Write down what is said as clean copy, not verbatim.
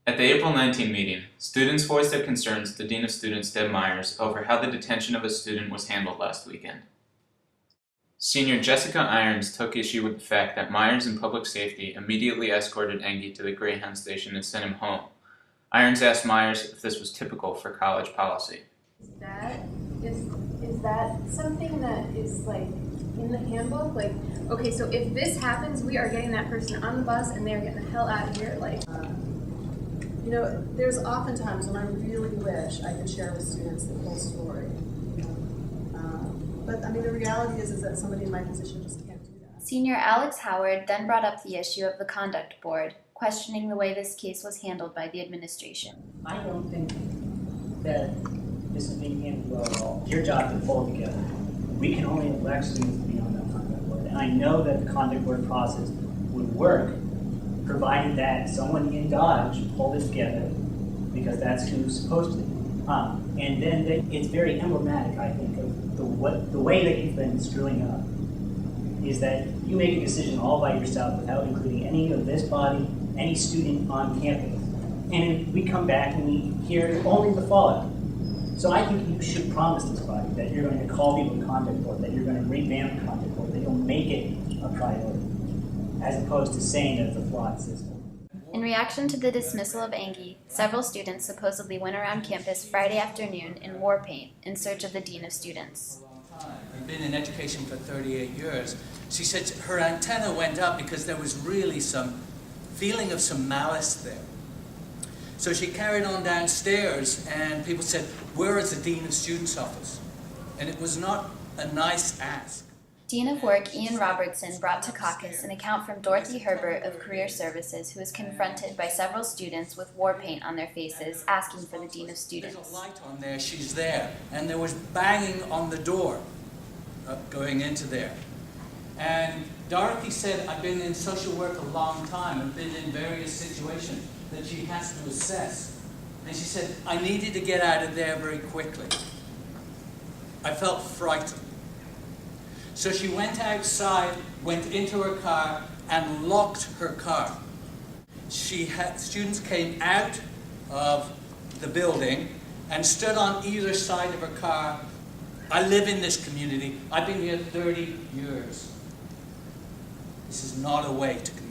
At the April 19 meeting, students voiced their concerns to the Dean of Students, Deb Myers, over how the detention of a student was handled last weekend. Senior Jessica Irons took issue with the fact that Myers in Public Safety immediately escorted Engie to the Greyhound station and sent him home. Irons asked Myers if this was typical for college policy. Is that something that is like in the handbook? Like, okay, so if this happens, we are getting that person on the bus and they're getting the hell out of here. Like, you know, there's oftentimes when I really wish I could share with students the full story. But I mean, the reality is that somebody in my position just can't do that. Senior Alex Howard then brought up the issue of the conduct board, questioning the way this case was handled by the administration. I don't think that this is being handled well at all. It's your job to pull it together. We can only elect students to be on that conduct board. And I know that the conduct board process would work, provided that someone in Dodge pulled it together, because that's who's supposed to. And then it's very emblematic, I think, of the way that you've been screwing up is that you make a decision all by yourself without including any of this body, any student on campus. And we come back and we hear only the fallout. So I think you should promise this body that you're going to call people to conduct board, that you're going to revamp the conduct board, that you'll make it a priority, as opposed to saying that it's a flawed system. In reaction to the dismissal of Engie, several students supposedly went around campus Friday afternoon in war paint in search of the Dean of Students. I've been in education for 38 years. She said her antenna went up because there was really some feeling of some malice there. So she carried on downstairs and people said, "Where is the Dean of Students' office?" And it was not a nice ask. Dean of Work Ian Robertson brought to caucus an account from Dorothy Herbert of Career Services, who was confronted by several students with war paint on their faces asking for the Dean of There's Students. a light on there, she's there. And there was banging on the door going into there. And Dorothy said, "I've been in social work a long time and been in various situations that she has to assess." And she said, "I needed to get out of there very quickly. I felt frightened." So she went outside, went into her car, and locked her car. Students came out of the building and stood on either side of her car. I live in this community. I've been here 30 years. This is not a way to communicate.